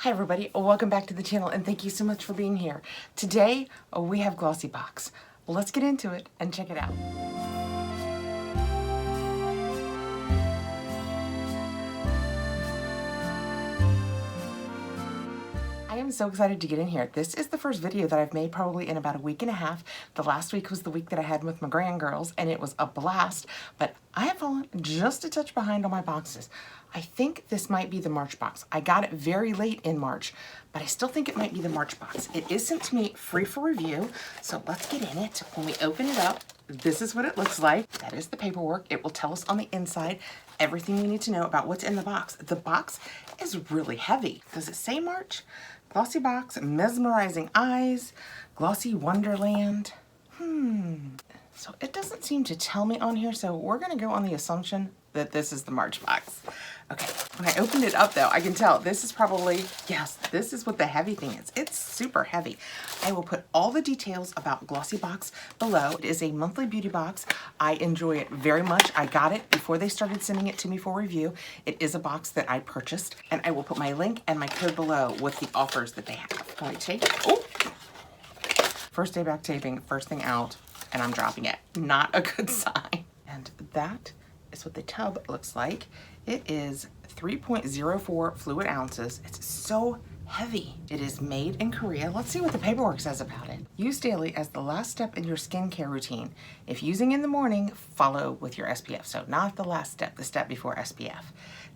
Hi everybody, welcome back to the channel and thank you so much for being here. Today we have Glossybox. Let's get into it and check it out. I am so excited to get in here. This is the first video that I've made probably in about a week and a half. The last week was the week that I had with my grandgirls and it was a blast, but I have fallen just a touch behind on my boxes. I think this might be the March box. I got it very late in March, but I still think it might be the March box. It is sent to me free for review, so let's get in it. When we open it up, this is what it looks like. That is the paperwork. It will tell us on the inside everything we need to know about what's in the box. The box is really heavy. Does it say March? Glossybox, Mesmerizing Eyes, Glossy Wonderland. So it doesn't seem to tell me on here, so we're gonna go on the assumption that this is the March box. Okay, when I opened it up though, I can tell this is probably, yes, this is what the heavy thing is. It's super heavy. I will put all the details about Glossybox below. It is a monthly beauty box. I enjoy it very much. I got it before they started sending it to me for review. It is a box that I purchased, and I will put my link and my code below with the offers that they have. Can we take it? Oh! First day back taping, first thing out, and I'm dropping it. Not a good sign. And that is what the tub looks like. It is 3.04 fluid ounces. It's so heavy. It is made in Korea. Let's see what the paperwork says about it. Use daily as the last step in your skincare routine. If using in the morning, follow with your SPF. So not the last step, the step before SPF.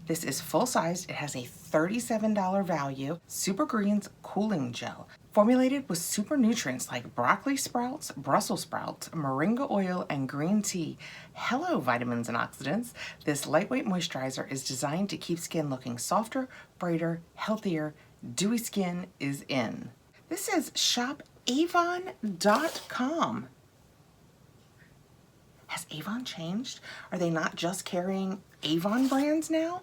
This is full-sized. It has a $37 value. Super Greens Cooling Gel. Formulated with super nutrients like broccoli sprouts, Brussels sprouts, moringa oil, and green tea. Hello, vitamins and oxidants. This lightweight moisturizer is designed to keep skin looking softer, brighter, healthier. Dewy skin is in. This says shopavon.com. Has Avon changed? Are they not just carrying Avon brands now?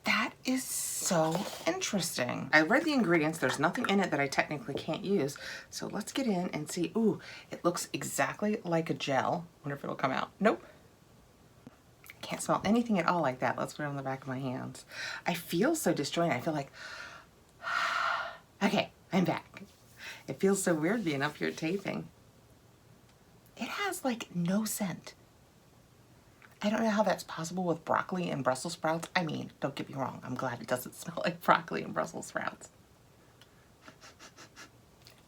That is so interesting. I read the ingredients. There's nothing in it that I technically can't use. So let's get in and see. Ooh, it looks exactly like a gel. Wonder if it'll come out. Nope. Can't smell anything at all like that. Let's put it on the back of my hands. I feel so disjointed. I feel like, okay, I'm back. It feels so weird being up here taping. It has like no scent. I don't know how that's possible with broccoli and Brussels sprouts. I mean, don't get me wrong. I'm glad it doesn't smell like broccoli and Brussels sprouts.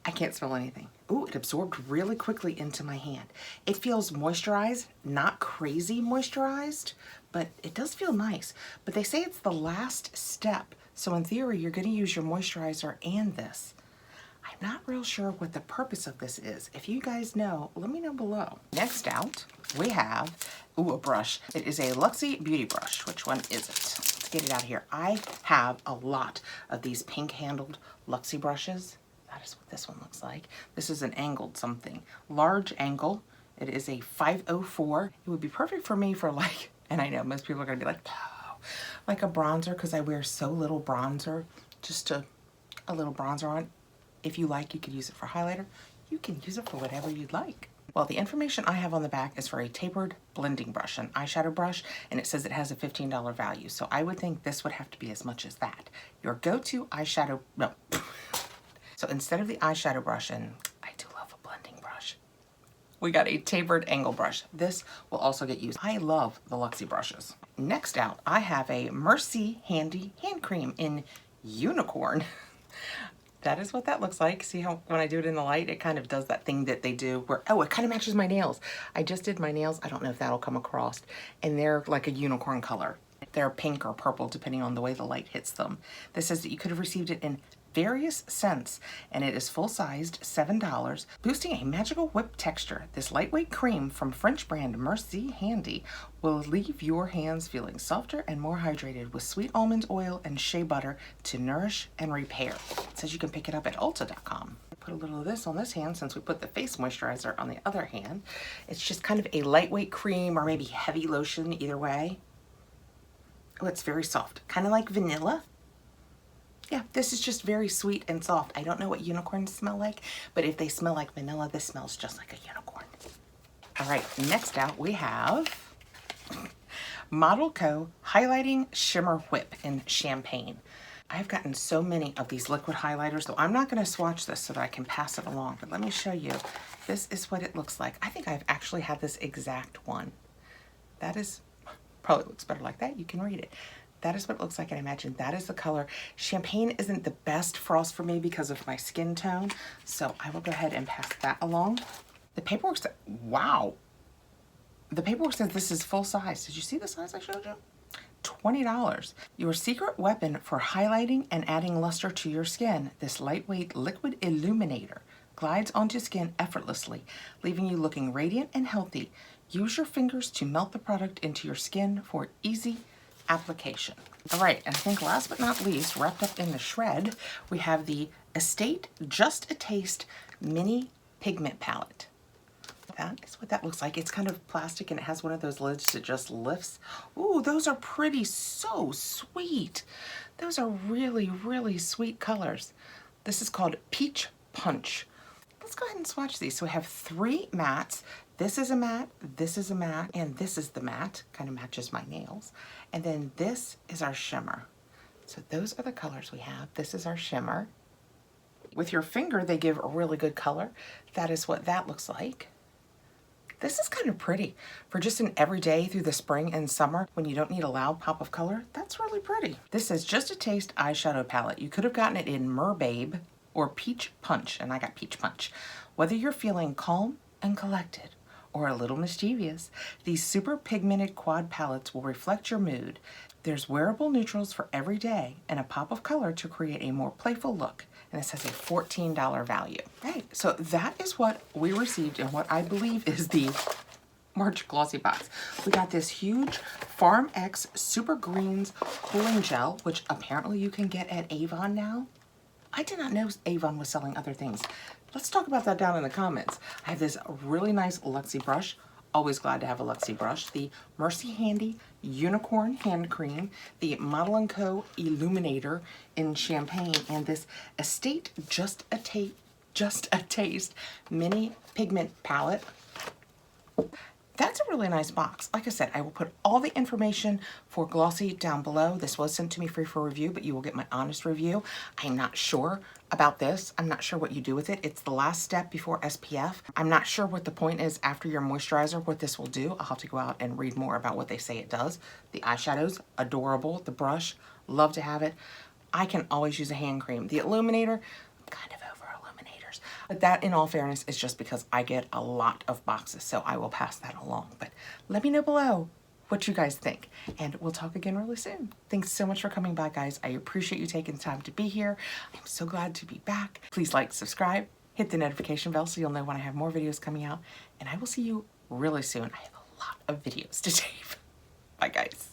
I can't smell anything. Ooh, it absorbed really quickly into my hand. It feels moisturized, not crazy moisturized, but it does feel nice. But they say it's the last step. So in theory, you're going to use your moisturizer and this. I'm not real sure what the purpose of this is. If you guys know, let me know below. Next out, we have, ooh, a brush. It is a Luxie Beauty Brush. Which one is it? Let's get it out here. I have a lot of these pink-handled Luxie brushes. That is what this one looks like. This is an angled something. Large angle. It is a 504. It would be perfect for me for like, and I know most people are going to be like, oh, like a bronzer, because I wear so little bronzer. Just a little bronzer on. If you like, you could use it for highlighter. You can use it for whatever you'd like. Well, the information I have on the back is for a tapered blending brush, an eyeshadow brush, and it says it has a $15 value. So I would think this would have to be as much as that. Your go-to eyeshadow, no. So instead of the eyeshadow brush, and I do love a blending brush, we got a tapered angle brush. This will also get used. I love the Luxie brushes. Next out, I have a Mercy Handy Hand Cream in Unicorn. That is what that looks like. See how when I do it in the light, it kind of does that thing that they do where, oh, it kind of matches my nails. I just did my nails. I don't know if that'll come across. And they're like a unicorn color. They're pink or purple depending on the way the light hits them. This says that you could have received it in various scents, and it is full-sized, $7, boosting a magical whip texture. This lightweight cream from French brand Mercy Handy will leave your hands feeling softer and more hydrated with sweet almond oil and shea butter to nourish and repair. It says you can pick it up at Ulta.com. Put a little of this on this hand since we put the face moisturizer on the other hand. It's just kind of a lightweight cream or maybe heavy lotion, either way. Oh, it's very soft, kind of like vanilla. Yeah, this is just very sweet and soft. I don't know what unicorns smell like, but if they smell like vanilla, this smells just like a unicorn. All right, next out we have Model Co. Highlighting Shimmer Whip in Champagne. I've gotten so many of these liquid highlighters, though I'm not going to swatch this so that I can pass it along, but let me show you. This is what it looks like. I think I've actually had this exact one. That is, probably looks better like that. You can read it. That is what it looks like, and I imagine that is the color. Champagne isn't the best frost for me because of my skin tone, so I will go ahead and pass that along. The paperwork says, wow. The paperwork says this is full size. Did you see the size I showed you? $20. Your secret weapon for highlighting and adding luster to your skin. This lightweight liquid illuminator glides onto skin effortlessly, leaving you looking radiant and healthy. Use your fingers to melt the product into your skin for easy application. All right, and I think last but not least, wrapped up in the shred, we have the Estate Just a Taste Mini Pigment Palette. That is what that looks like. It's kind of plastic and it has one of those lids that just lifts. Ooh, those are pretty, so sweet. Those are really, really sweet colors. This is called Peach Punch. Let's go ahead and swatch these. So we have 3 mattes. This is a matte, this is a matte, and this is the matte. Kind of matches my nails. And then this is our shimmer. So those are the colors we have. This is our shimmer. With your finger, they give a really good color. That is what that looks like. This is kind of pretty. For just an everyday through the spring and summer when you don't need a loud pop of color, that's really pretty. This is Just a Taste eyeshadow palette. You could have gotten it in Merbabe or Peach Punch, and I got Peach Punch. Whether you're feeling calm and collected or a little mischievous, these super pigmented quad palettes will reflect your mood. There's wearable neutrals for every day and a pop of color to create a more playful look. And this has a $14 value. Right, so that is what we received in what I believe is the March Glossybox. We got this huge Farm X Super Greens cooling gel, which apparently you can get at Avon now. I did not know Avon was selling other things. Let's talk about that down in the comments. I have this really nice Luxie brush. Always glad to have a Luxie brush. The Mercy Handy Unicorn Hand Cream, the Model & Co. Illuminator in Champagne, and this Estate Just a Taste Mini Pigment Palette. That's a really nice box. Like I said, I will put all the information for Glossy down below. This was sent to me free for review, but you will get my honest review. I'm not sure about this. I'm not sure what you do with it. It's the last step before SPF. I'm not sure what the point is after your moisturizer, what this will do. I'll have to go out and read more about what they say it does. The eyeshadows, adorable. The brush, love to have it. I can always use a hand cream. The illuminator, kind of over illuminators. But that, in all fairness, is just because I get a lot of boxes, so I will pass that along. But let me know below what you guys think, and we'll talk again really soon. Thanks so much for coming by, guys. I appreciate you taking the time to be here. I'm so glad to be back. Please like, subscribe, hit the notification bell so you'll know when I have more videos coming out, and I will see you really soon. I have a lot of videos to tape. Bye, guys.